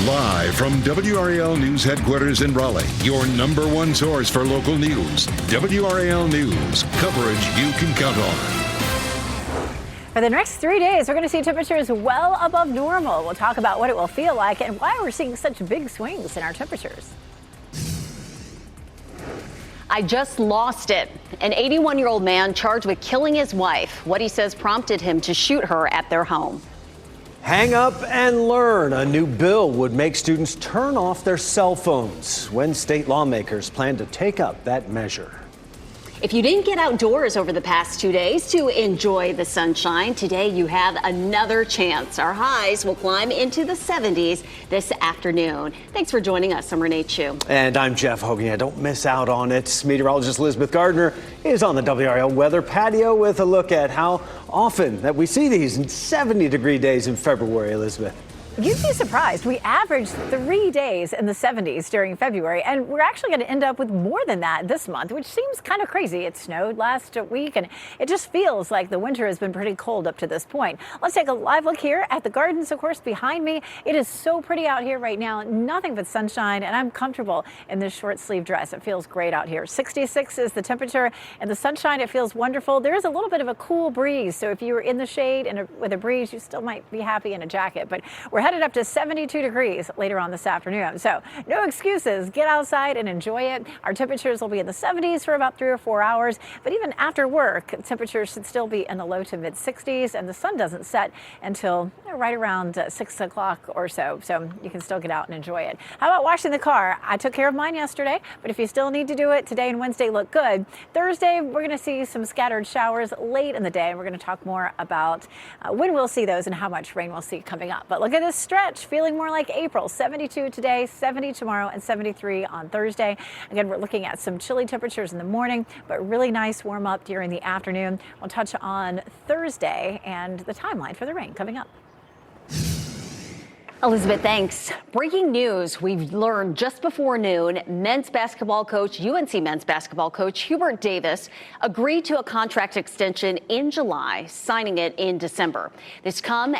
Live from WRAL News Headquarters in Raleigh, your number one source for local news. WRAL News, coverage you can count on. For the next 3 days, we're going to see temperatures well above normal. We'll talk about what it will feel like and why we're seeing such big swings in our temperatures. I just lost it. An 81-year-old man charged with killing his wife. What he says prompted him to shoot her at their home. Hang up and learn. A new bill would make students turn off their cell phones when state lawmakers plan to take up that measure. If you didn't get outdoors over the past 2 days to enjoy the sunshine, today you have another chance. Our highs will climb into the 70s this afternoon. Thanks for joining us. I'm Renee Chu. And I'm Jeff Hogan. Yeah, don't miss out on it. Meteorologist Elizabeth Gardner is on the WRAL weather patio with a look at how often that we see these 70-degree days in February, Elizabeth. You'd be surprised. We averaged 3 days in the 70s during February, and we're actually going to end up with more than that this month, which seems kind of crazy. It snowed last week, and it just feels like the winter has been pretty cold up to this point. Let's take a live look here at the gardens, of course, behind me. It is so pretty out here right now. Nothing but sunshine, and I'm comfortable in this short sleeve dress. It feels great out here. 66 is the temperature, and the sunshine, it feels wonderful. There is a little bit of a cool breeze, so if you were in the shade and with a breeze, you still might be happy in a jacket, but we're headed up to 72 degrees later on this afternoon. So no excuses. Get outside and enjoy it. Our temperatures will be in the 70s for about 3 or 4 hours. But even after work, temperatures should still be in the low to mid 60s. And the sun doesn't set until right around 6 o'clock or so. So you can still get out and enjoy it. How about washing the car? I took care of mine yesterday, but if you still need to do it, today and Wednesday look good. Thursday, we're going to see some scattered showers late in the day. And we're going to talk more about when we'll see those and how much rain we'll see coming up. But look at this stretch. Feeling more like April. 72 today, 70 tomorrow, and 73 on Thursday. Again, we're looking at some chilly temperatures in the morning, but really nice warm up during the afternoon. We'll touch on Thursday and the timeline for the rain coming up. Elizabeth, thanks. Breaking news we've learned just before noon. UNC men's basketball coach Hubert Davis agreed to a contract extension in July, signing it in December. This comes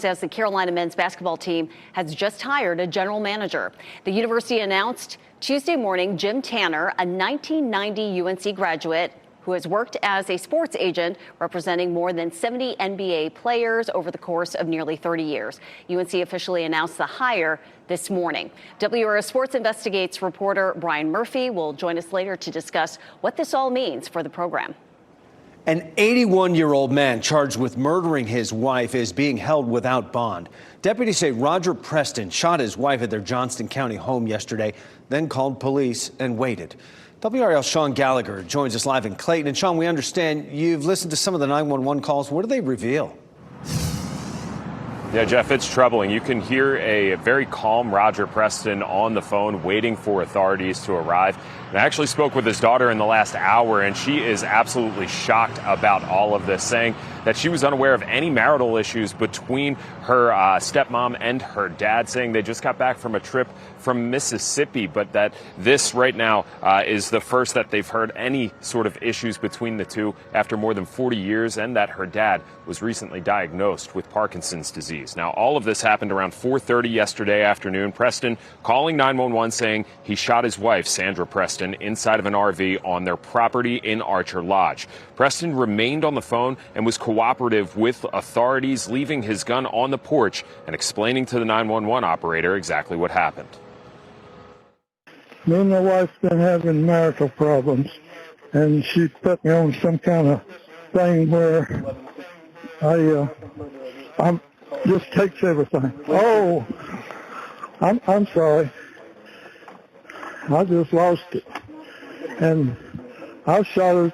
as the Carolina men's basketball team has just hired a general manager. The university announced Tuesday morning Jim Tanner, a 1990 UNC graduate who has worked as a sports agent representing more than 70 NBA players over the course of nearly 30 years. UNC officially announced the hire this morning. WRAL Sports Investigates reporter Brian Murphy will join us later to discuss what this all means for the program. An 81-year-old man charged with murdering his wife is being held without bond. Deputies say Roger Preston shot his wife at their Johnston County home yesterday, then called police and waited. WRAL's Sean Gallagher joins us live in Clayton. And Sean, we understand you've listened to some of the 911 calls. What do they reveal? Yeah, Jeff, it's troubling. You can hear a very calm Roger Preston on the phone waiting for authorities to arrive. And I actually spoke with his daughter in the last hour, and she is absolutely shocked about all of this, saying that she was unaware of any marital issues between her stepmom and her dad, saying they just got back from a trip from Mississippi, but that this right now is the first that they've heard any sort of issues between the two after more than 40 years, and that her dad was recently diagnosed with Parkinson's disease. Now, all of this happened around 4:30 yesterday afternoon. Preston calling 911 saying he shot his wife, Sandra Preston, inside of an RV on their property in Archer Lodge. Preston remained on the phone and was cooperative with authorities, leaving his gun on the porch and explaining to the 911 operator exactly what happened. Me and my wife's been having marital problems, and she put me on some kind of thing where I'm just takes everything. Oh, I'm sorry. I just lost it. And I shot her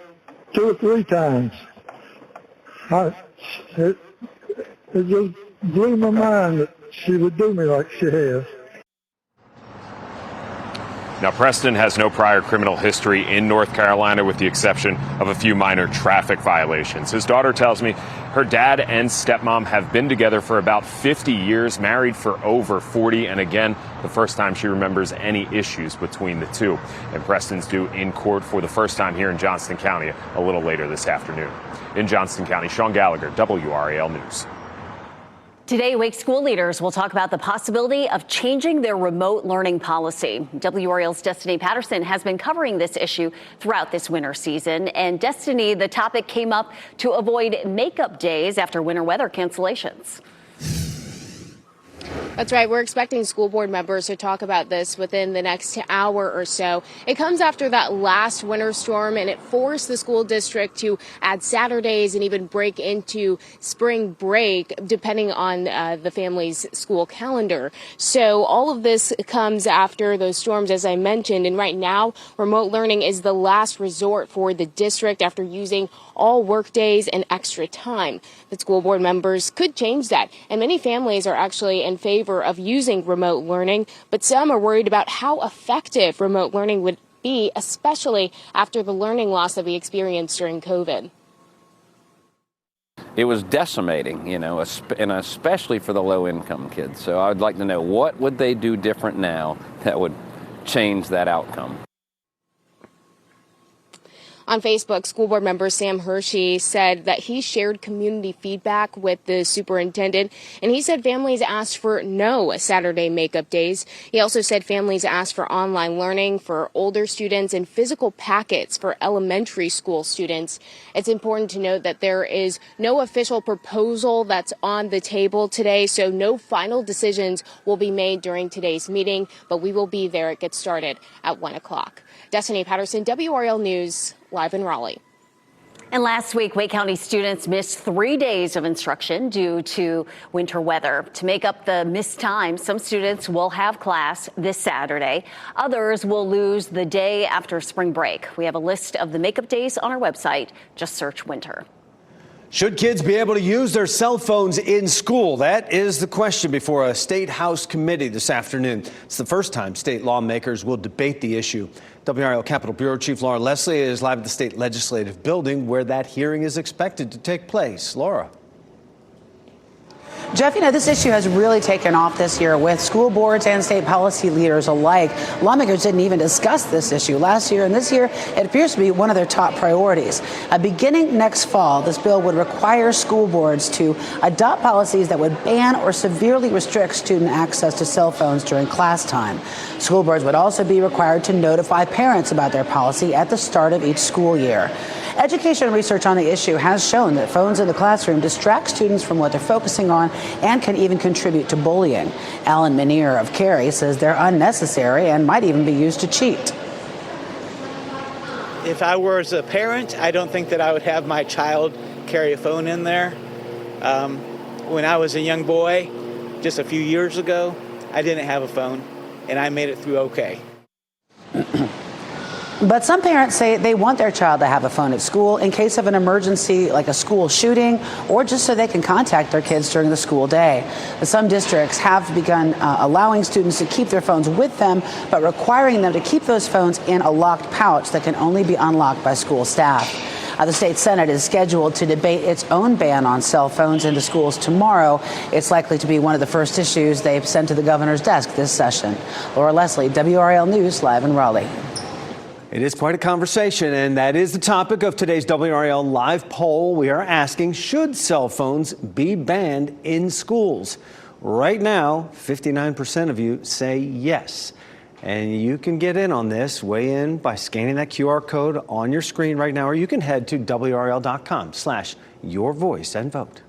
2 or 3 times. It just blew my mind that she would do me like she has. Now, Preston has no prior criminal history in North Carolina, with the exception of a few minor traffic violations. His daughter tells me her dad and stepmom have been together for about 50 years, married for over 40, and again, the first time she remembers any issues between the two. And Preston's due in court for the first time here in Johnston County a little later this afternoon. In Johnston County, Sean Gallagher, WRAL News. Today, Wake school leaders will talk about the possibility of changing their remote learning policy. WRAL's Destiny Patterson has been covering this issue throughout this winter season. And Destiny, the topic came up to avoid makeup days after winter weather cancellations. That's right. We're expecting school board members to talk about this within the next hour or so. It comes after that last winter storm, and it forced the school district to add Saturdays and even break into spring break, depending on the family's school calendar. So all of this comes after those storms, as I mentioned. And right now, remote learning is the last resort for the district after using all work days and extra time. The school board members could change that, and many families are actually in favor of using remote learning, but some are worried about how effective remote learning would be, especially after the learning loss that we experienced during COVID. It was decimating, and especially for the low-income kids. So I'd like to know, what would they do different now that would change that outcome? On Facebook, school board member Sam Hershey said that he shared community feedback with the superintendent, and he said families asked for no Saturday makeup days. He also said families asked for online learning for older students and physical packets for elementary school students. It's important to note that there is no official proposal that's on the table today, so no final decisions will be made during today's meeting, but we will be there. It gets started at 1 o'clock. Destiny Patterson, WRAL News, live in Raleigh. And last week, Wake County students missed 3 days of instruction due to winter weather. To make up the missed time, some students will have class this Saturday. Others will lose the day after spring break. We have a list of the makeup days on our website. Just search winter. Should kids be able to use their cell phones in school? That is the question before a state house committee this afternoon. It's the first time state lawmakers will debate the issue. WRAL Capitol Bureau Chief Laura Leslie is live at the state legislative building where that hearing is expected to take place. Laura. Jeff, this issue has really taken off this year with school boards and state policy leaders alike. Lawmakers didn't even discuss this issue last year, and this year it appears to be one of their top priorities. Beginning next fall, this bill would require school boards to adopt policies that would ban or severely restrict student access to cell phones during class time. School boards would also be required to notify parents about their policy at the start of each school year. Education research on the issue has shown that phones in the classroom distract students from what they're focusing on and can even contribute to bullying. Alan Minier of Cary says they're unnecessary and might even be used to cheat. If I were as a parent, I don't think that I would have my child carry a phone in there. When I was a young boy, just a few years ago, I didn't have a phone, and I made it through okay. But some parents say they want their child to have a phone at school in case of an emergency like a school shooting or just so they can contact their kids during the school day. Some districts have begun allowing students to keep their phones with them, but requiring them to keep those phones in a locked pouch that can only be unlocked by school staff. The state Senate is scheduled to debate its own ban on cell phones into schools tomorrow. It's likely to be one of the first issues they've sent to the governor's desk this session. Laura Leslie, WRAL News, live in Raleigh. It is quite a conversation, and that is the topic of today's WRAL live poll. We are asking, should cell phones be banned in schools? Right now, 59% of you say yes. And you can get in on this, weigh in by scanning that QR code on your screen right now, or you can head to WRAL.com/yourvoice and vote.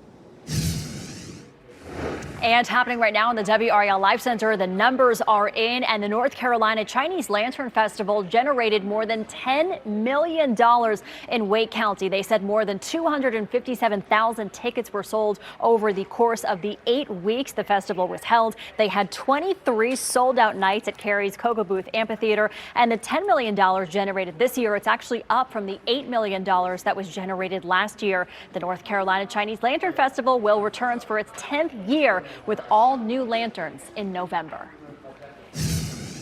And happening right now in the WRAL Live Center, the numbers are in, and the North Carolina Chinese Lantern Festival generated more than $10 million in Wake County. They said more than 257,000 tickets were sold over the course of the 8 weeks the festival was held. They had 23 sold-out nights at Cary's Cocoa Booth Amphitheater, and the $10 million generated this year, it's actually up from the $8 million that was generated last year. The North Carolina Chinese Lantern Festival will return for its 10th year with all new lanterns in November.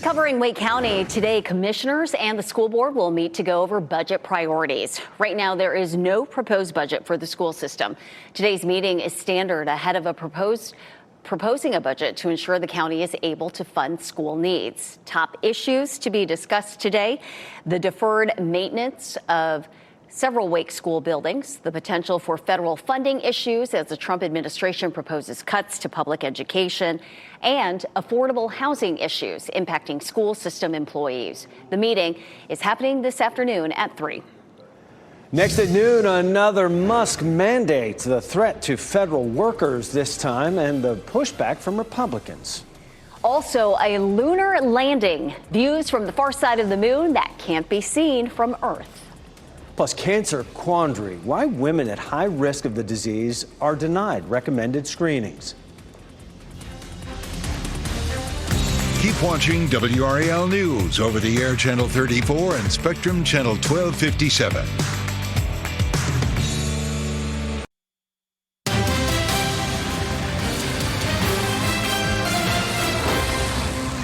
Covering Wake County today, commissioners and the school board will meet to go over budget priorities. Right now, there is no proposed budget for the school system. Today's meeting is standard ahead of proposing a budget to ensure the county is able to fund school needs. Top issues to be discussed today: the deferred maintenance of Several Wake school buildings, the potential for federal funding issues as the Trump administration proposes cuts to public education, and affordable housing issues impacting school system employees. The meeting is happening this afternoon at 3. Next at noon, another Musk mandate, the threat to federal workers this time, and the pushback from Republicans. Also, a lunar landing, views from the far side of the moon that can't be seen from Earth. Plus, cancer quandary, why women at high risk of the disease are denied recommended screenings. Keep watching WRAL News over the air Channel 34 and Spectrum Channel 1257.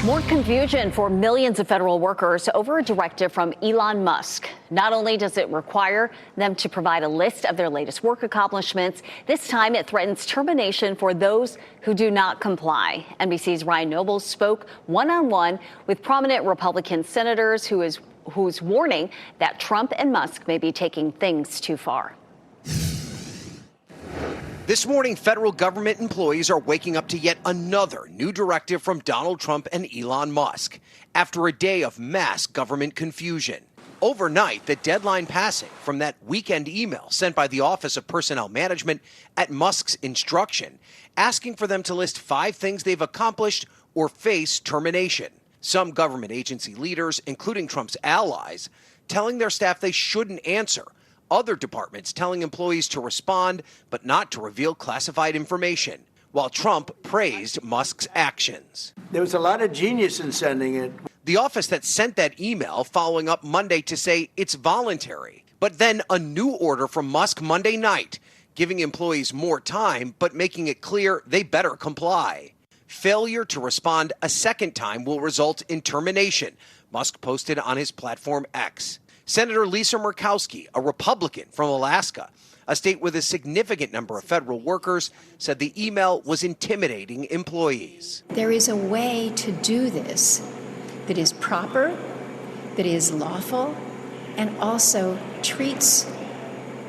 More confusion for millions of federal workers over a directive from Elon Musk. Not only does it require them to provide a list of their latest work accomplishments, this time it threatens termination for those who do not comply. NBC's Ryan Nobles spoke one-on-one with prominent Republican senators who's warning that Trump and Musk may be taking things too far. This morning, federal government employees are waking up to yet another new directive from Donald Trump and Elon Musk after a day of mass government confusion. Overnight, the deadline passing from that weekend email sent by the Office of Personnel Management at Musk's instruction, asking for them to list 5 things they've accomplished or face termination. Some government agency leaders, including Trump's allies, telling their staff they shouldn't answer. Other departments telling employees to respond, but not to reveal classified information, while Trump praised Musk's actions. There was a lot of genius in sending it. The office that sent that email following up Monday to say it's voluntary, but then a new order from Musk Monday night, giving employees more time, but making it clear they better comply. Failure to respond a second time will result in termination, Musk posted on his platform X. Senator Lisa Murkowski, a Republican from Alaska, a state with a significant number of federal workers, said the email was intimidating employees. There is a way to do this that is proper, that is lawful, and also treats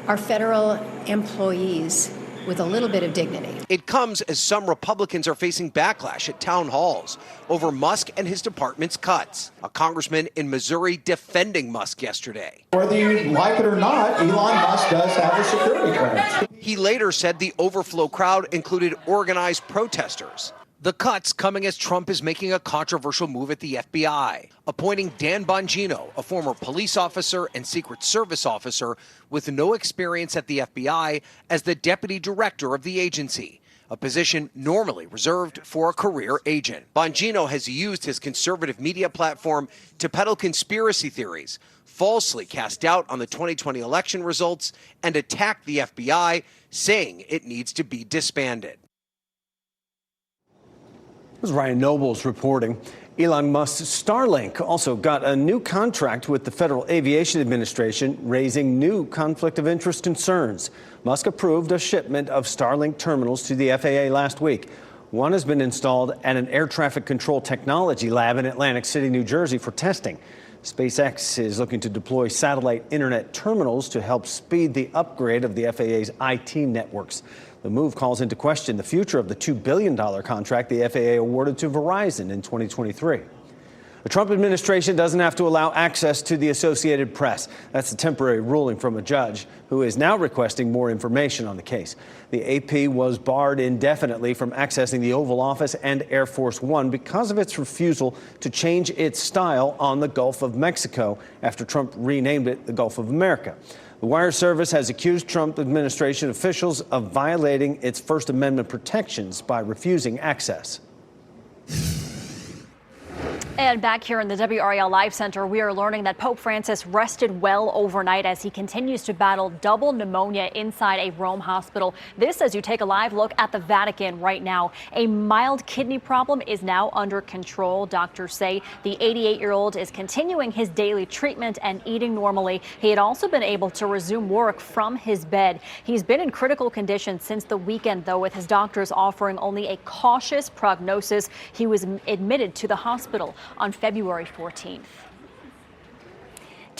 our federal employees with a little bit of dignity. It comes as some Republicans are facing backlash at town halls over Musk and his department's cuts. A congressman in Missouri defending Musk yesterday. Whether you like it or not, Elon Musk does have a security clearance. He later said the overflow crowd included organized protesters. The cuts coming as Trump is making a controversial move at the FBI, appointing Dan Bongino, a former police officer and Secret Service officer with no experience at the FBI, as the deputy director of the agency, a position normally reserved for a career agent. Bongino has used his conservative media platform to peddle conspiracy theories, falsely cast doubt on the 2020 election results, and attack the FBI, saying it needs to be disbanded. This is Ryan Nobles reporting. Elon Musk's Starlink also got a new contract with the Federal Aviation Administration, raising new conflict of interest concerns. Musk approved a shipment of Starlink terminals to the FAA last week. One has been installed at an air traffic control technology lab in Atlantic City, New Jersey for testing. SpaceX is looking to deploy satellite internet terminals to help speed the upgrade of the FAA's IT networks. The move calls into question the future of the $2 billion contract the FAA awarded to Verizon in 2023. The Trump administration doesn't have to allow access to the Associated Press. That's a temporary ruling from a judge who is now requesting more information on the case. The AP was barred indefinitely from accessing the Oval Office and Air Force One because of its refusal to change its style on the Gulf of Mexico after Trump renamed it the Gulf of America. The wire service has accused Trump administration officials of violating its First Amendment protections by refusing access. And back here in the WRAL Live Center, we are learning that Pope Francis rested well overnight as he continues to battle double pneumonia inside a Rome hospital. This as you take a live look at the Vatican right now. A mild kidney problem is now under control. Doctors say the 88-year-old is continuing his daily treatment and eating normally. He had also been able to resume work from his bed. He's been in critical condition since the weekend, though, with his doctors offering only a cautious prognosis. He was admitted to the hospital on February 14th.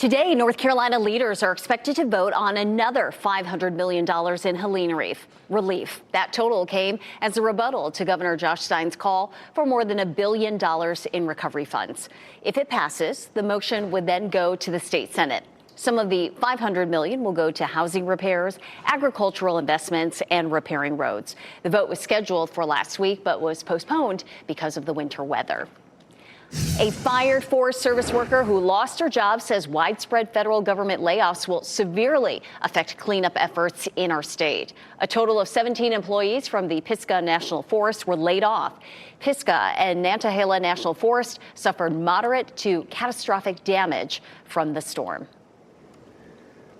Today, North Carolina leaders are expected to vote on another $500 million in Helene relief. That total came as a rebuttal to Governor Josh Stein's call for more than $1 billion in recovery funds. If it passes, the motion would then go to the state Senate. Some of the $500 million will go to housing repairs, agricultural investments, and repairing roads. The vote was scheduled for last week, but was postponed because of the winter weather. A fired Forest Service worker who lost her job says widespread federal government layoffs will severely affect cleanup efforts in our state. A total of 17 employees from the Pisgah National Forest were laid off. Pisgah and Nantahala National Forest suffered moderate to catastrophic damage from the storm.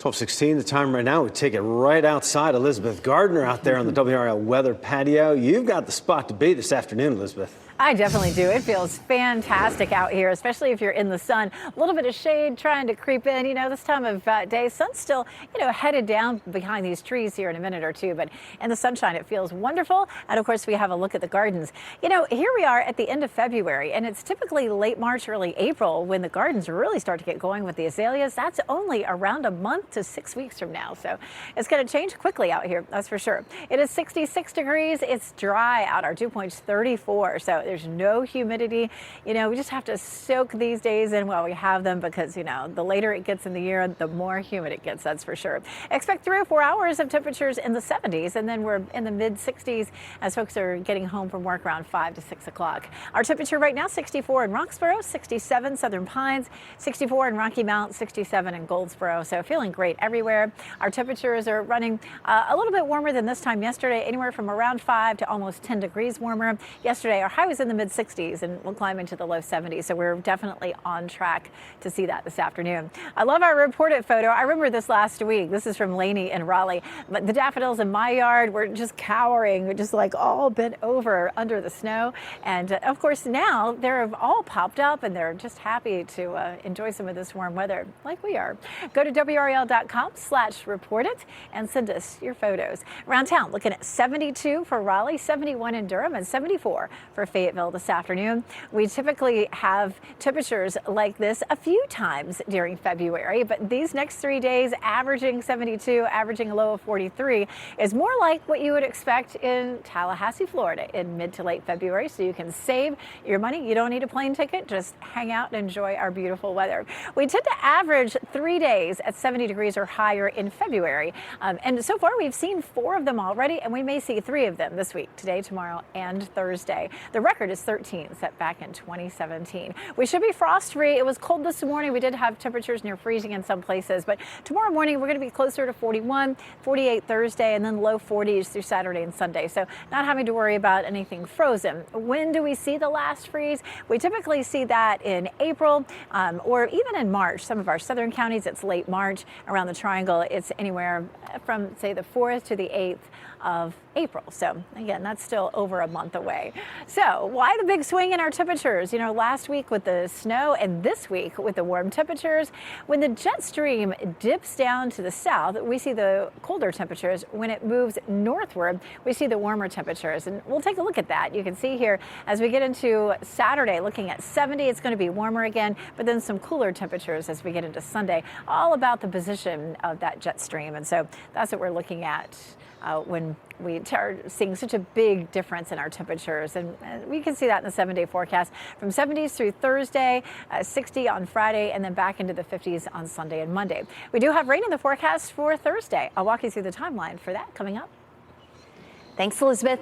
12:16, the time right now. We take it right outside. Elizabeth Gardner out there on the WRAL weather patio. You've got the spot to be this afternoon, Elizabeth. I definitely do. It feels fantastic out here, especially if you're in the sun. A little bit of shade trying to creep in, this time of day. Sun's still, headed down behind these trees here in a minute or two. But in the sunshine, it feels wonderful. And of course, we have a look at the gardens. Here we are at the end of February, and it's typically late March, early April when the gardens really start to get going with the azaleas. That's only around a month to 6 weeks from now. So it's going to change quickly out here, that's for sure. It is 66 degrees. It's dry out. Our dew point's 34. So there's no humidity. We just have to soak these days in while we have them because, the later it gets in the year, the more humid it gets, that's for sure. Expect 3 or 4 hours of temperatures in the 70s, and then we're in the mid 60s as folks are getting home from work around 5 to 6 o'clock. Our temperature right now, 64 in Roxborough, 67 Southern Pines, 64 in Rocky Mount, 67 in Goldsboro. So feeling great everywhere. Our temperatures are running a little bit warmer than this time yesterday, anywhere from around 5 to almost 10 degrees warmer. Yesterday, our high was in the mid 60s and we'll climb into the low 70s. So we're definitely on track to see that this afternoon. I love our Report It photo. I remember this last week. This is from Laney in Raleigh. But the daffodils in my yard were just cowering. We're just like all bent over under the snow. And of course, now they're all popped up and they're just happy to enjoy some of this warm weather like we are. Go to WRAL.com/reportit and send us your photos. Around town, looking at 72 for Raleigh, 71 in Durham, and 74 for Fayetteville this afternoon. We typically have temperatures like this a few times during February, but these next 3 days, averaging 72, averaging a low of 43, is more like what you would expect in Tallahassee, Florida in mid to late February. So you can save your money. You don't need a plane ticket. Just hang out and enjoy our beautiful weather. We tend to average 3 days at 70 degrees or higher in February. And so far, we've seen 4 of them already, and we may see 3 of them this week, today, tomorrow, and Thursday. The record is 13, set back in 2017. We should be frost-free. It was cold this morning. We did have temperatures near freezing in some places, but tomorrow morning we're going to be closer to 41, 48 Thursday, and then low 40s through Saturday and Sunday. So not having to worry about anything frozen. When do we see the last freeze? We typically see that in April or even in March. Some of our southern counties, it's late March. Around the Triangle, it's anywhere from, say, the 4th to the 8th of April. So again, that's still over a month away. So why the big swing in our temperatures? Last week with the snow and this week with the warm temperatures. When the jet stream dips down to the south, we see the colder temperatures. When it moves northward, we see the warmer temperatures. And we'll take a look at that. You can see here as we get into Saturday, looking at 70, it's going to be warmer again, but then some cooler temperatures as we get into Sunday, all about the position of that jet stream. And so that's what we're looking at when we are seeing such a big difference in our temperatures. And we can see that in the 7-day forecast from 70s through Thursday, 60 on Friday, and then back into the 50s on Sunday and Monday. We do have rain in the forecast for Thursday. I'll walk you through the timeline for that coming up. Thanks, Elizabeth.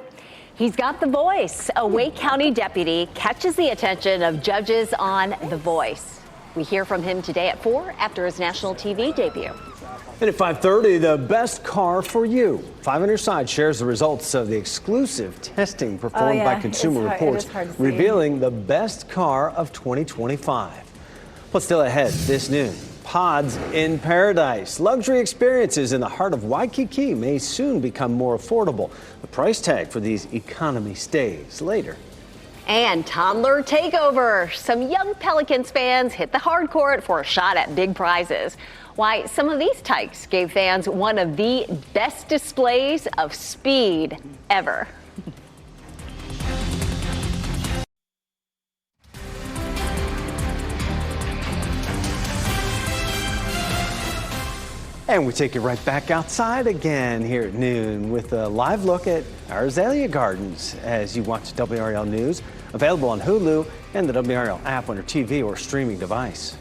He's got the voice. A Wake County deputy catches the attention of judges on The Voice. We hear from him today at 4 after his national TV debut. And at 5:30, the best car for you. 5 on your side shares the results of the exclusive testing performed by Consumer Reports, revealing the best car of 2025. What's still ahead this noon? Pods in paradise. Luxury experiences in the heart of Waikiki may soon become more affordable. The price tag for these economy stays later. And toddler takeover. Some young Pelicans fans hit the hard court for a shot at big prizes. Why some of these tykes gave fans one of the best displays of speed ever. And we take you right back outside again here at noon with a live look at our azalea gardens as you watch WRAL News, available on Hulu and the WRAL app on your TV or streaming device.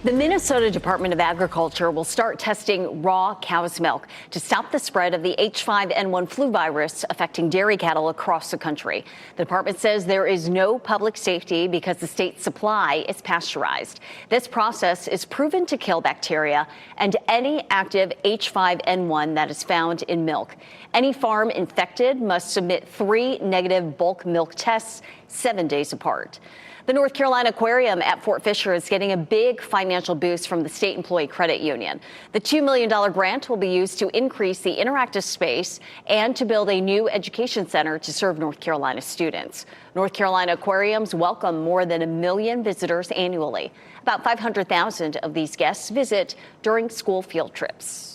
The Minnesota Department of Agriculture will start testing raw cow's milk to stop the spread of the H5N1 flu virus affecting dairy cattle across the country. The department says there is no public safety because the state's supply is pasteurized. This process is proven to kill bacteria and any active H5N1 that is found in milk. Any farm infected must submit 3 negative bulk milk tests 7 days apart. The North Carolina Aquarium at Fort Fisher is getting a big financial boost from the State Employee Credit Union. The $2 million grant will be used to increase the interactive space and to build a new education center to serve North Carolina students. North Carolina aquariums welcome more than 1 million visitors annually. About 500,000 of these guests visit during school field trips.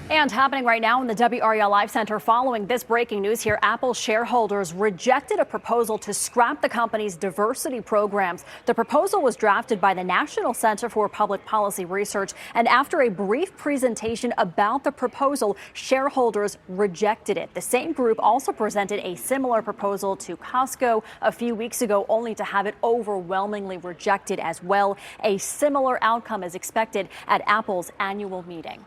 And happening right now in the WRAL Live Center following this breaking news here, Apple shareholders rejected a proposal to scrap the company's diversity programs. The proposal was drafted by the National Center for Public Policy Research, and after a brief presentation about the proposal, shareholders rejected it. The same group also presented a similar proposal to Costco a few weeks ago, only to have it overwhelmingly rejected as well. A similar outcome is expected at Apple's annual meeting.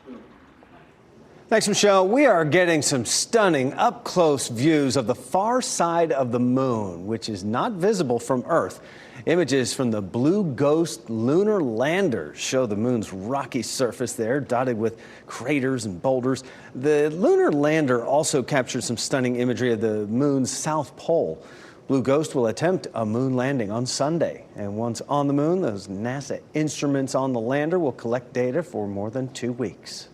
Thanks, Michelle. We are getting some stunning up-close views of the far side of the moon, which is not visible from Earth. Images from the Blue Ghost lunar lander show the moon's rocky surface there, dotted with craters and boulders. The lunar lander also captured some stunning imagery of the moon's south pole. Blue Ghost will attempt a moon landing on Sunday. And once on the moon, those NASA instruments on the lander will collect data for more than 2 weeks.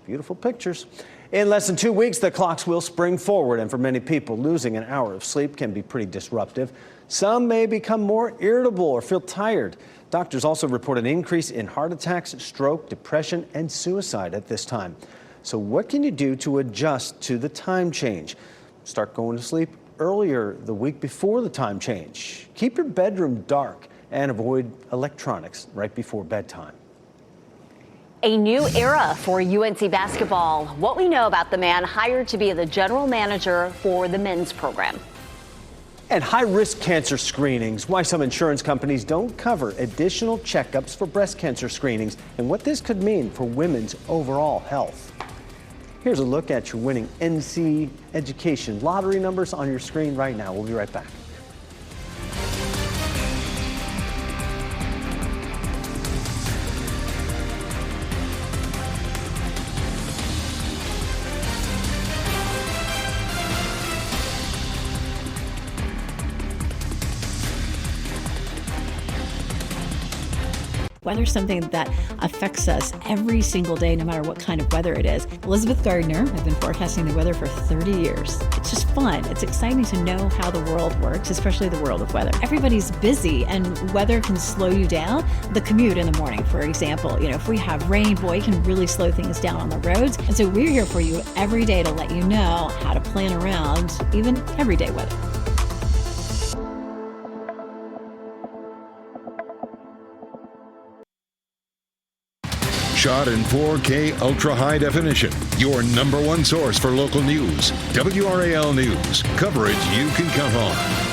Beautiful pictures. In less than 2 weeks, the clocks will spring forward, and for many people, losing an hour of sleep can be pretty disruptive. Some may become more irritable or feel tired. Doctors also report an increase in heart attacks, stroke, depression, and suicide at this time. So what can you do to adjust to the time change? Start going to sleep earlier the week before the time change. Keep your bedroom dark and avoid electronics right before bedtime. A new era for UNC basketball. What we know about the man hired to be the general manager for the men's program. And high-risk cancer screenings, why some insurance companies don't cover additional checkups for breast cancer screenings, and what this could mean for women's overall health. Here's a look at your winning NC education lottery numbers on your screen right now. We'll be right back. Weather is something that affects us every single day, no matter what kind of weather it is. Elizabeth Gardner, I've been forecasting the weather for 30 years. It's just fun. It's exciting to know how the world works, especially the world of weather. Everybody's busy and weather can slow you down. The commute in the morning, for example, if we have rain, boy, it can really slow things down on the roads. And so we're here for you every day to let you know how to plan around even everyday weather. Shot in 4K ultra high definition. Your number one source for local news. WRAL News. Coverage you can count on.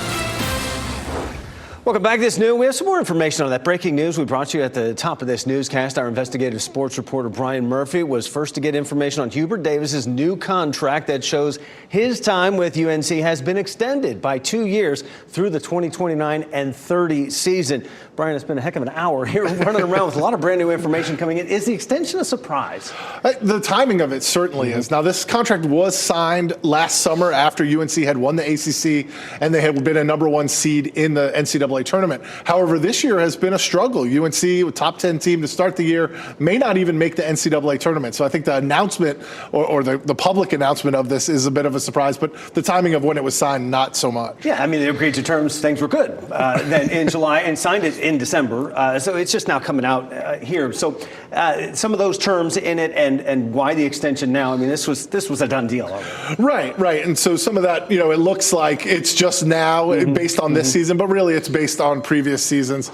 Welcome back. This noon, we have some more information on that breaking news we brought you at the top of this newscast. Our investigative sports reporter Brian Murphy was first to get information on Hubert Davis's new contract that shows his time with UNC has been extended by 2 years through the 2029 and 30 season. Brian, it's been a heck of an hour here running around with a lot of brand new information coming in. Is the extension a surprise? The timing of it certainly is. Now, this contract was signed last summer after UNC had won the ACC and they had been a number one seed in the NCAA tournament. However, this year has been a struggle. UNC, a top 10 team to start the year, may not even make the NCAA tournament. So I think the announcement or the public announcement of this is a bit of a surprise, but the timing of when it was signed, not so much. Yeah, I mean, they agreed to terms, things were good then in July and signed it in December. So it's just now coming out here. So some of those terms in it and why the extension now? I mean, this was a done deal already. Right. And so some of that, it looks like it's just now based on this season, but really it's based based on previous seasons.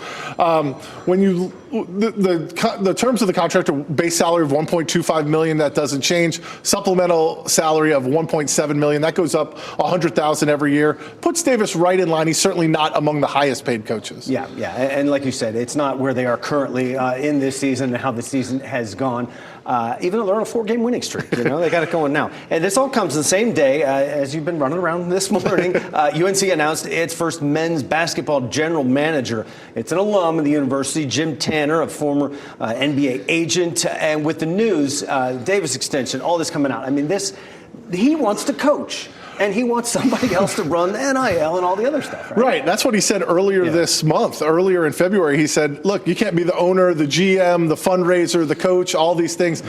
When you the terms of the contract are base salary of $1.25 million, that doesn't change. Supplemental salary of $1.7 million, that goes up $100,000 every year. Puts Davis right in line. He's certainly not among the highest paid coaches. Yeah, and like you said, it's not where they are currently in this season and how the season has gone. Even though they're on a 4-game winning streak, they got it going now. And this all comes the same day as you've been running around this morning. UNC announced its first men's basketball general manager. It's an alum of the university, Jim Tanner, a former NBA agent. And with the news, Davis extension, all this coming out. I mean, he wants to coach. And he wants somebody else to run the NIL and all the other stuff, right? Right. That's what he said earlier this month. Earlier in February, he said, look, you can't be the owner, the GM, the fundraiser, the coach, all these things.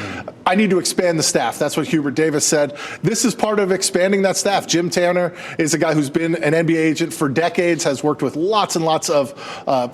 I need to expand the staff. That's what Hubert Davis said. This is part of expanding that staff. Jim Tanner is a guy who's been an NBA agent for decades, has worked with lots and lots of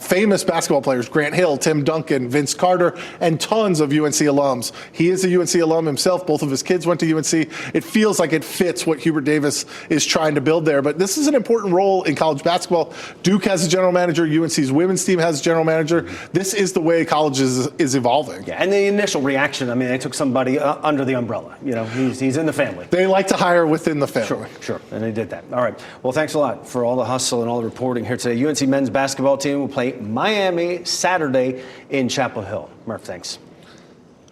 famous basketball players, Grant Hill, Tim Duncan, Vince Carter, and tons of UNC alums. He is a UNC alum himself. Both of his kids went to UNC. It feels like it fits what Hubert Davis is trying to build there. But this is an important role in college basketball. Duke has a general manager. UNC's women's team has a general manager. This is the way college is evolving. Yeah, and the initial reaction, I mean, they took somebody under the umbrella. He's in the family. They like to hire within the family. Sure, and they did that. All right. Well, thanks a lot for all the hustle and all the reporting here today. UNC men's basketball team will play Miami Saturday in Chapel Hill. Murph, thanks.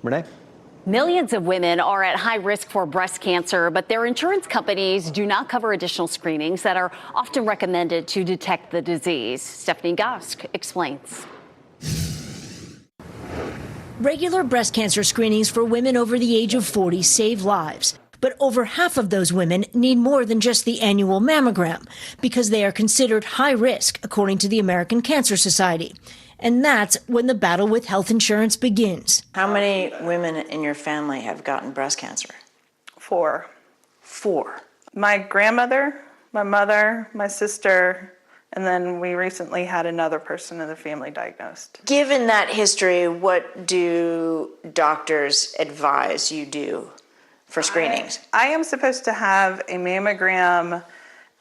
Renee? Millions of women are at high risk for breast cancer, but their insurance companies do not cover additional screenings that are often recommended to detect the disease. Stephanie Gosk explains. Regular breast cancer screenings for women over the age of 40 save lives. But over half of those women need more than just the annual mammogram because they are considered high risk, according to the American Cancer Society. And that's when the battle with health insurance begins. How many women in your family have gotten breast cancer? 4. 4. My grandmother, my mother, my sister, and then we recently had another person in the family diagnosed. Given that history, what do doctors advise you do for screenings? I am supposed to have a mammogram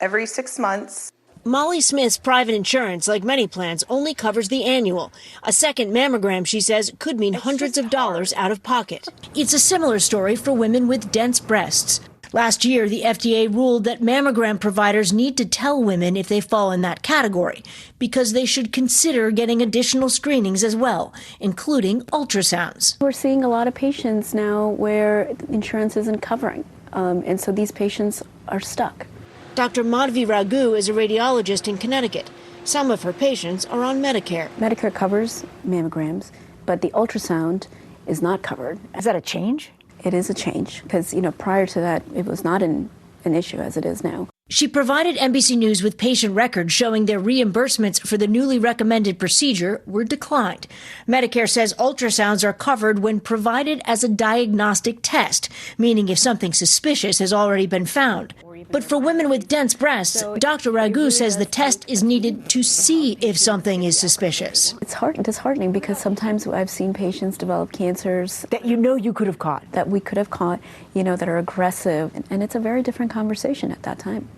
every 6 months. Molly Smith's private insurance, like many plans, only covers the annual. A second mammogram, she says, could mean hundreds of dollars out of pocket. It's a similar story for women with dense breasts. Last year, the FDA ruled that mammogram providers need to tell women if they fall in that category, because they should consider getting additional screenings as well, including ultrasounds. We're seeing a lot of patients now where insurance isn't covering, and so these patients are stuck. Dr. Madhvi Raghu is a radiologist in Connecticut. Some of her patients are on Medicare. Medicare covers mammograms, but the ultrasound is not covered. Is that a change? It is a change because, prior to that, it was not an issue as it is now. She provided NBC News with patient records showing their reimbursements for the newly recommended procedure were declined. Medicare says ultrasounds are covered when provided as a diagnostic test, meaning if something suspicious has already been found. But for women with dense breasts, Dr. Raghu says the test is needed to see if something is suspicious. It's disheartening because sometimes I've seen patients develop cancers that you could have caught. That we could have caught, that are aggressive. And it's a very different conversation at that time.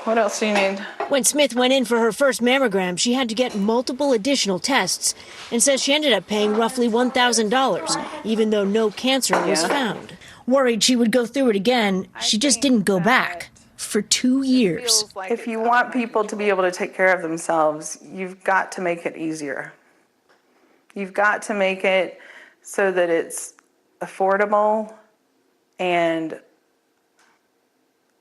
What else do you need? When Smith went in for her first mammogram, she had to get multiple additional tests and says she ended up paying roughly $1,000, even though no cancer was found. Worried she would go through it again, she just didn't go back. For 2 years. If you want people to be able to take care of themselves, you've got to make it easier. You've got to make it so that it's affordable and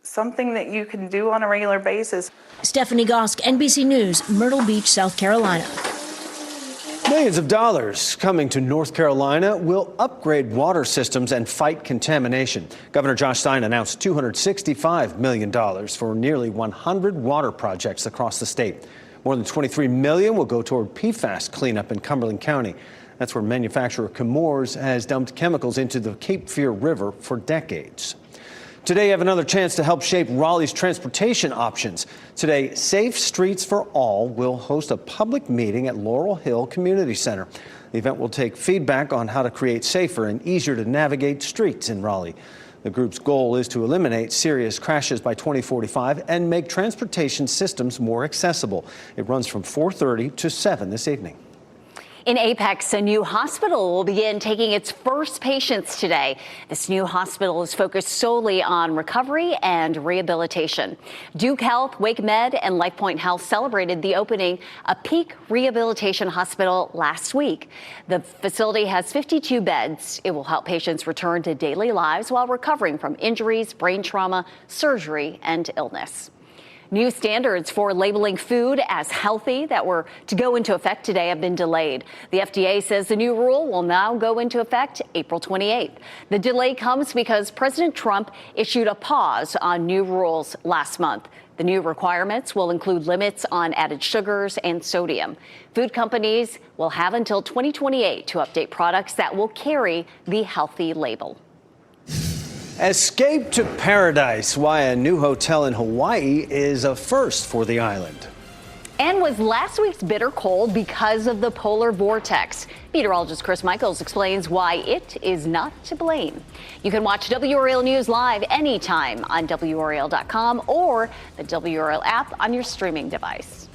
something that you can do on a regular basis. Stephanie Gosk, NBC News, Myrtle Beach, South Carolina. Millions of dollars coming to North Carolina will upgrade water systems and fight contamination. Governor Josh Stein announced $265 million for nearly 100 water projects across the state. More than $23 million will go toward PFAS cleanup in Cumberland County. That's where manufacturer Chemours has dumped chemicals into the Cape Fear River for decades. Today, you have another chance to help shape Raleigh's transportation options. Today, Safe Streets for All will host a public meeting at Laurel Hill Community Center. The event will take feedback on how to create safer and easier to navigate streets in Raleigh. The group's goal is to eliminate serious crashes by 2045 and make transportation systems more accessible. It runs from 4:30 to 7 this evening. In Apex, a new hospital will begin taking its first patients today. This new hospital is focused solely on recovery and rehabilitation. Duke Health, Wake Med, and LifePoint Health celebrated the opening of Peak Rehabilitation Hospital last week. The facility has 52 beds. It will help patients return to daily lives while recovering from injuries, brain trauma, surgery, and illness. New standards for labeling food as healthy that were to go into effect today have been delayed. The FDA says the new rule will now go into effect April 28th. The delay comes because President Trump issued a pause on new rules last month. The new requirements will include limits on added sugars and sodium. Food companies will have until 2028 to update products that will carry the healthy label. Escape to paradise, why a new hotel in Hawaii is a first for the island. And was last week's bitter cold because of the polar vortex? Meteorologist Chris Michaels explains why it is not to blame. You can watch WRAL News live anytime on WRAL.com or the WRAL app on your streaming device.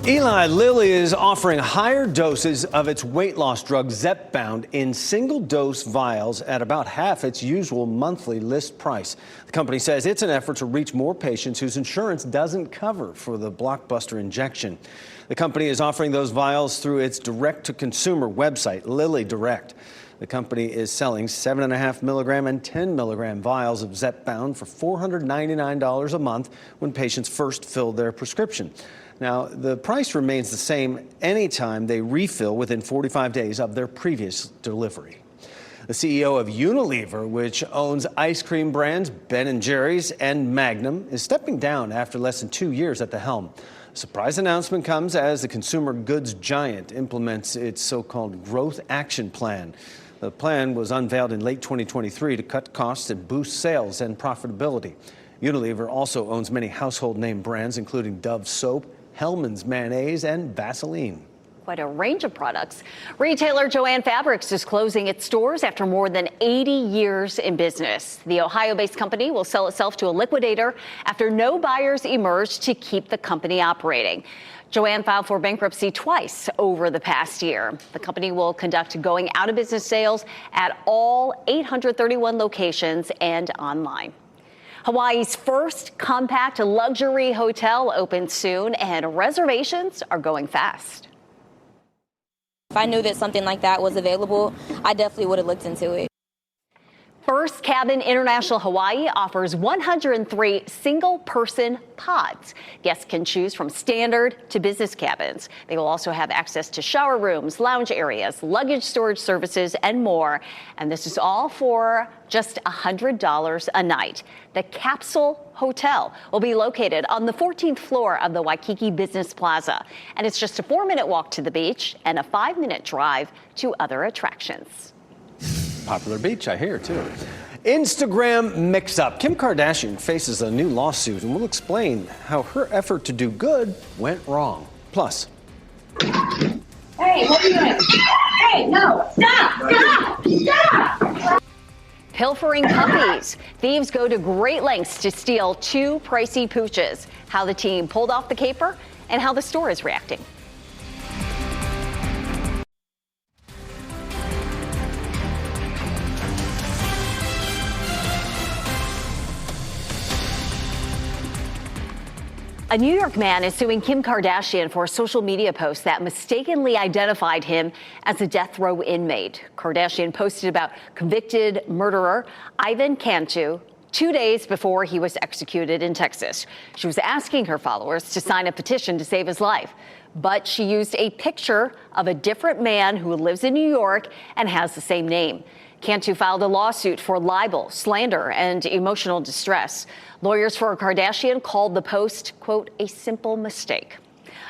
Eli Lilly is offering higher doses of its weight loss drug Zepbound in single-dose vials at about half its usual monthly list price. The company says it's an effort to reach more patients whose insurance doesn't cover for the blockbuster injection. The company is offering those vials through its direct-to-consumer website, Lilly Direct. The company is selling 7.5 milligram and 10 milligram vials of Zepbound for $499 a month when patients first fill their prescription. Now, the price remains the same anytime they refill within 45 days of their previous delivery. The CEO of Unilever, which owns ice cream brands Ben & Jerry's and Magnum, is stepping down after less than 2 years at the helm. A surprise announcement comes as the consumer goods giant implements its so-called Growth Action Plan. The plan was unveiled in late 2023 to cut costs and boost sales and profitability. Unilever also owns many household name brands, including Dove soap, Hellmann's mayonnaise, and Vaseline. Quite a range of products. Retailer Joann Fabrics is closing its stores after more than 80 years in business. The Ohio-based company will sell itself to a liquidator after no buyers emerged to keep the company operating. Joann filed for bankruptcy twice over the past year. The company will conduct going out of business sales at all 831 locations and online. Hawaii's first compact luxury hotel opens soon, and reservations are going fast. If I knew that something like that was available, I definitely would have looked into it. First Cabin International Hawaii offers 103 single-person pods. Guests can choose from standard to business cabins. They will also have access to shower rooms, lounge areas, luggage storage services, and more. And this is all for just $100 a night. The Capsule Hotel will be located on the 14th floor of the Waikiki Business Plaza. And it's just a 4-minute walk to the beach and a 5-minute drive to other attractions. Popular beach, I hear, too. Instagram mix-up. Kim Kardashian faces a new lawsuit, and we'll explain how her effort to do good went wrong. Plus. Hey, what are you doing? Hey, no, stop! Pilfering puppies. Thieves go to great lengths to steal 2 pricey pooches. How the team pulled off the caper and how the store is reacting. A New York man is suing Kim Kardashian for a social media post that mistakenly identified him as a death row inmate. Kardashian posted about convicted murderer Ivan Cantu 2 days before he was executed in Texas. She was asking her followers to sign a petition to save his life, but she used a picture of a different man who lives in New York and has the same name. Cantu filed a lawsuit for libel, slander, and emotional distress. Lawyers for Kardashian called the post, quote, a simple mistake.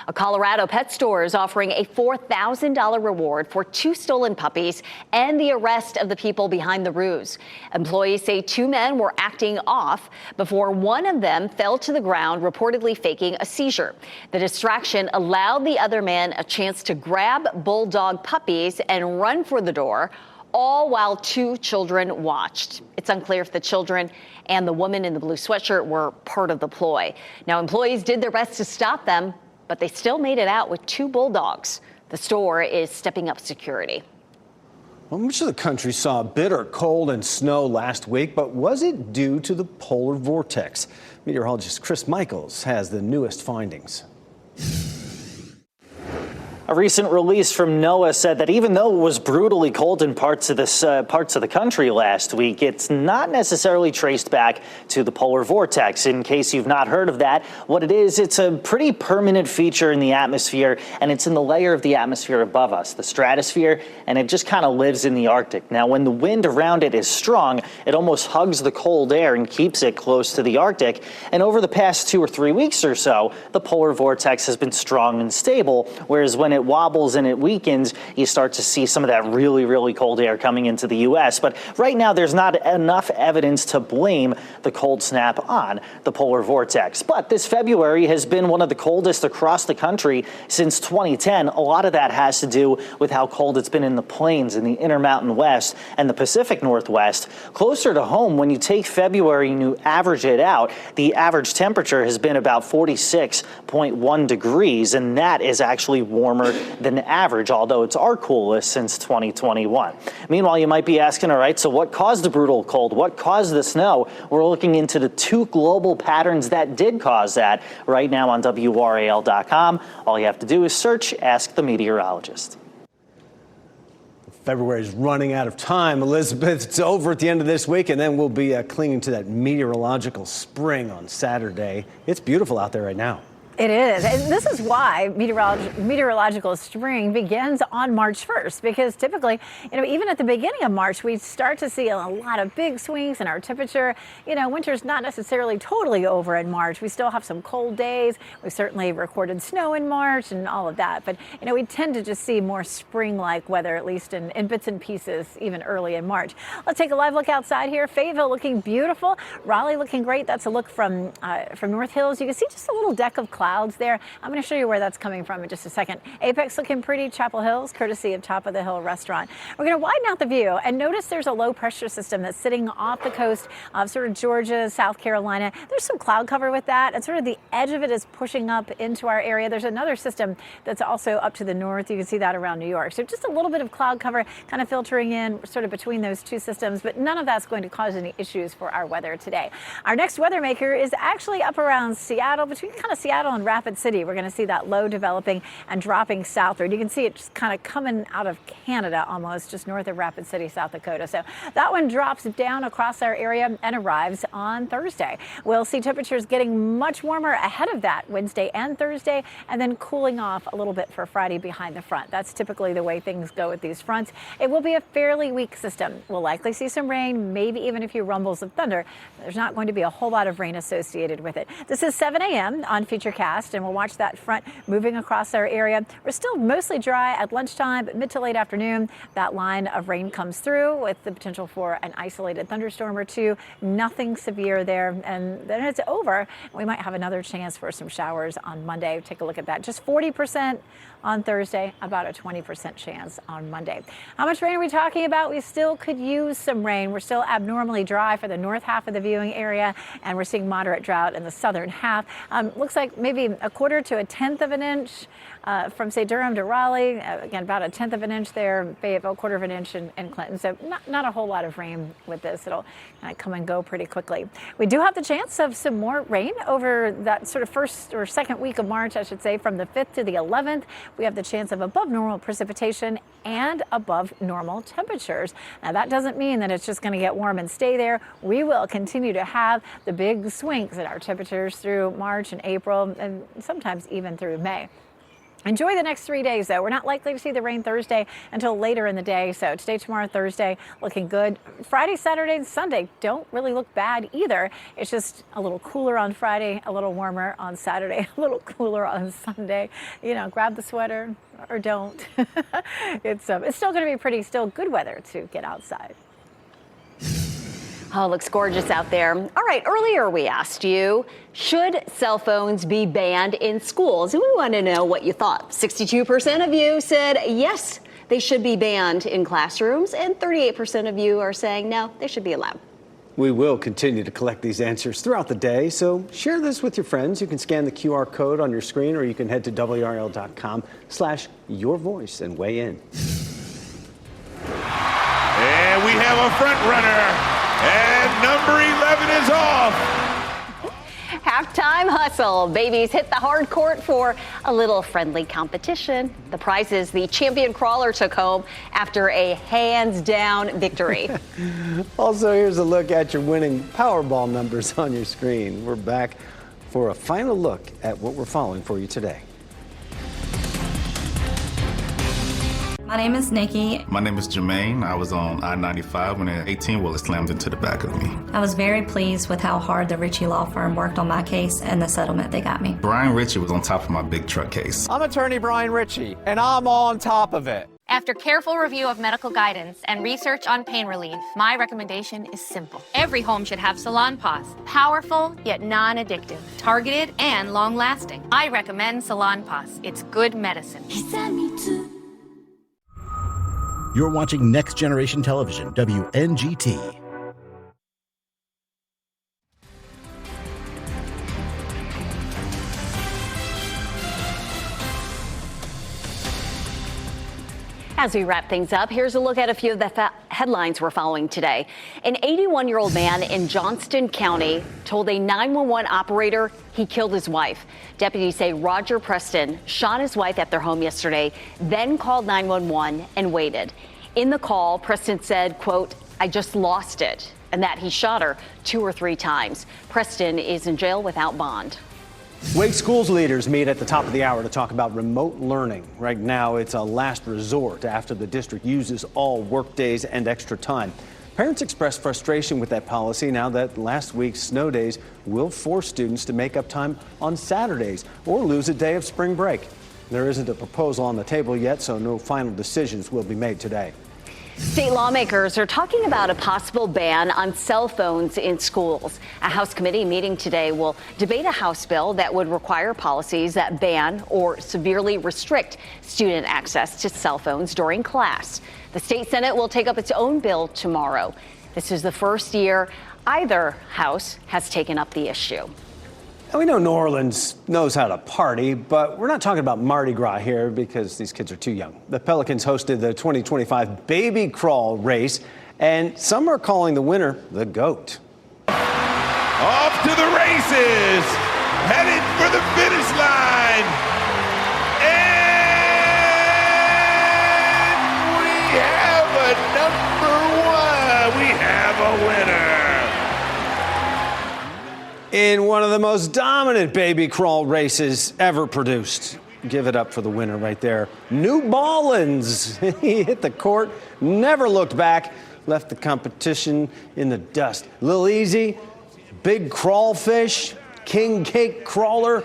A Colorado pet store is offering a $4,000 reward for 2 stolen puppies and the arrest of the people behind the ruse. Employees say 2 men were acting off before one of them fell to the ground, reportedly faking a seizure. The distraction allowed the other man a chance to grab bulldog puppies and run for the door, all while 2 children watched. It's unclear if the children and the woman in the blue sweatshirt were part of the ploy. Now, employees did their best to stop them, but they still made it out with 2 bulldogs. The store is stepping up security. Well, much of the country saw bitter cold and snow last week, but was it due to the polar vortex? Meteorologist Chris Michaels has the newest findings. A recent release from NOAA said that even though it was brutally cold in parts of the country last week, it's not necessarily traced back to the polar vortex. In case you've not heard of that, what it is, it's a pretty permanent feature in the atmosphere, and it's in the layer of the atmosphere above us, the stratosphere, and it just kind of lives in the Arctic. Now, when the wind around it is strong, it almost hugs the cold air and keeps it close to the Arctic. And over the past 2 or 3 weeks or so, the polar vortex has been strong and stable, whereas when it wobbles and it weakens, you start to see some of that really, really cold air coming into the U.S. But right now, there's not enough evidence to blame the cold snap on the polar vortex. But this February has been one of the coldest across the country since 2010. A lot of that has to do with how cold it's been in the plains in the Intermountain West and the Pacific Northwest. Closer to home, when you take February and you average it out, the average temperature has been about 46.1 degrees, and that is actually warmer than average, although it's our coolest since 2021. Meanwhile, you might be asking, all right, so what caused the brutal cold? What caused the snow? We're looking into the 2 global patterns that did cause that right now on WRAL.com. All you have to do is search Ask the Meteorologist. February is running out of time, Elizabeth. It's over at the end of this week, and then we'll be clinging to that meteorological spring on Saturday. It's beautiful out there right now. It is. And this is why meteorological spring begins on March 1st, because typically, even at the beginning of March, we start to see a lot of big swings in our temperature. Winter's not necessarily totally over in March. We still have some cold days. We certainly recorded snow in March and all of that. But, we tend to just see more spring-like weather, at least in bits and pieces, even early in March. Let's take a live look outside here. Fayetteville looking beautiful. Raleigh looking great. That's a look from North Hills. You can see just a little deck of clouds there. I'm going to show you where that's coming from in just a second. Apex looking pretty. Chapel Hills, courtesy of Top of the Hill Restaurant. We're going to widen out the view and notice there's a low pressure system that's sitting off the coast of sort of Georgia, South Carolina. There's some cloud cover with that, and sort of the edge of it is pushing up into our area. There's another system that's also up to the north. You can see that around New York. So just a little bit of cloud cover kind of filtering in sort of between those 2 systems, but none of that's going to cause any issues for our weather today. Our next weather maker is actually up around Seattle, between kind of Seattle and Rapid City. We're going to see that low developing and dropping southward. You can see it just kind of coming out of Canada almost, just north of Rapid City, South Dakota. So that one drops down across our area and arrives on Thursday. We'll see temperatures getting much warmer ahead of that Wednesday and Thursday, and then cooling off a little bit for Friday behind the front. That's typically the way things go with these fronts. It will be a fairly weak system. We'll likely see some rain, maybe even a few rumbles of thunder. There's not going to be a whole lot of rain associated with it. This is 7 a.m. on Futurecast, and we'll watch that front moving across our area. We're still mostly dry at lunchtime, but mid to late afternoon, that line of rain comes through with the potential for an isolated thunderstorm or 2. Nothing severe there, and then it's over. We might have another chance for some showers on Monday. Take a look at that. Just 40% on Thursday, about a 20% chance on Monday. How much rain are we talking about? We still could use some rain. We're still abnormally dry for the north half of the viewing area, and we're seeing moderate drought in the southern half. Looks like maybe a quarter to a tenth of an inch from, say, Durham to Raleigh. Again, about a tenth of an inch there. Fayetteville, quarter of an inch in Clinton. So not a whole lot of rain with this. It'll kind of come and go pretty quickly. We do have the chance of some more rain over that sort of first or second week of March, I should say, from the 5th to the 11th. We have the chance of above normal precipitation and above normal temperatures. Now, that doesn't mean that it's just going to get warm and stay there. We will continue to have the big swings in our temperatures through March and April, and sometimes even through May. Enjoy the next 3 days, though. We're not likely to see the rain Thursday until later in the day. So today, tomorrow, Thursday, looking good. Friday, Saturday, and Sunday don't really look bad either. It's just a little cooler on Friday, a little warmer on Saturday, a little cooler on Sunday. You know, grab the sweater or don't. It's still going to be still good weather to get outside. Oh, it looks gorgeous out there. All right, earlier we asked you, should cell phones be banned in schools? And we want to know what you thought. 62% of you said yes, they should be banned in classrooms, and 38% of you are saying no, they should be allowed. We will continue to collect these answers throughout the day, so share this with your friends. You can scan the QR code on your screen, or you can head to WRAL.com/yourvoice and weigh in. And we have a front runner. And number 11 is off. Halftime hustle. Babies hit the hard court for a little friendly competition. The prizes the champion crawler took home after a hands-down victory. Also, here's a look at your winning Powerball numbers on your screen. We're back for a final look at what we're following for you today. My name is Nikki. My name is Jermaine. I was on I-95 when an 18-wheeler slammed into the back of me. I was very pleased with how hard the Ritchie Law Firm worked on my case and the settlement they got me. Brian Ritchie was on top of my big truck case. I'm attorney Brian Ritchie, and I'm on top of it. After careful review of medical guidance and research on pain relief, my recommendation is simple. Every home should have Salon Paws. Powerful, yet non-addictive. Targeted and long-lasting. I recommend Salon Paws. It's good medicine. You're watching Next Generation Television, WNGT. As we wrap things up, here's a look at a few of the headlines we're following today. An 81-year-old man in Johnston County told a 911 operator he killed his wife. Deputies say Roger Preston shot his wife at their home yesterday, then called 911 and waited. In the call, Preston said, quote, "I just lost it," and that he shot her 2 or 3 times. Preston is in jail without bond. Wake schools leaders meet at the top of the hour to talk about remote learning. Right now, it's a last resort after the district uses all work days and extra time. Parents express frustration with that policy now that last week's snow days will force students to make up time on Saturdays or lose a day of spring break. There isn't a proposal on the table yet, so no final decisions will be made today. State lawmakers are talking about a possible ban on cell phones in schools. A House committee meeting today will debate a House bill that would require policies that ban or severely restrict student access to cell phones during class. The state Senate will take up its own bill tomorrow. This is the first year either house has taken up the issue. Now, we know New Orleans knows how to party, but we're not talking about Mardi Gras here because these kids are too young. The Pelicans hosted the 2025 Baby Crawl race, and some are calling the winner the GOAT. Off to the races, headed for the finish line. And we have a number 1. We have a winner. In one of the most dominant baby crawl races ever produced. Give it up for the winner right there. New Ballins. He hit the court, never looked back, left the competition in the dust. Lil Easy, Big Crawlfish, King Cake Crawler,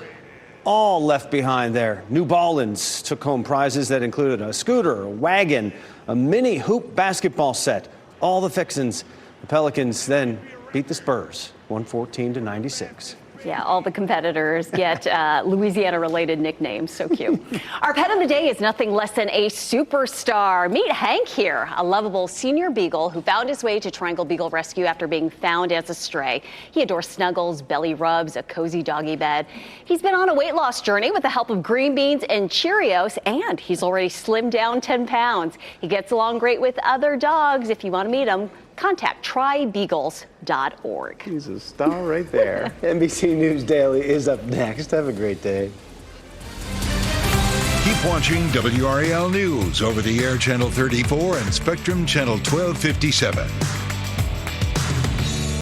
all left behind there. New Ballins took home prizes that included a scooter, a wagon, a mini hoop basketball set, all the fixins. The Pelicans then beat the Spurs 114-96. Yeah, all the competitors get Louisiana-related nicknames. So cute. Our pet of the day is nothing less than a superstar. Meet Hank here, a lovable senior beagle who found his way to Triangle Beagle Rescue after being found as a stray. He adores snuggles, belly rubs, a cozy doggy bed. He's been on a weight loss journey with the help of green beans and Cheerios, and he's already slimmed down 10 pounds. He gets along great with other dogs. If you want to meet him, contact trybeagles.org. He's a star right there. NBC News Daily is up next. Have a great day. Keep watching WRAL News over the air channel 34 and Spectrum channel 1257.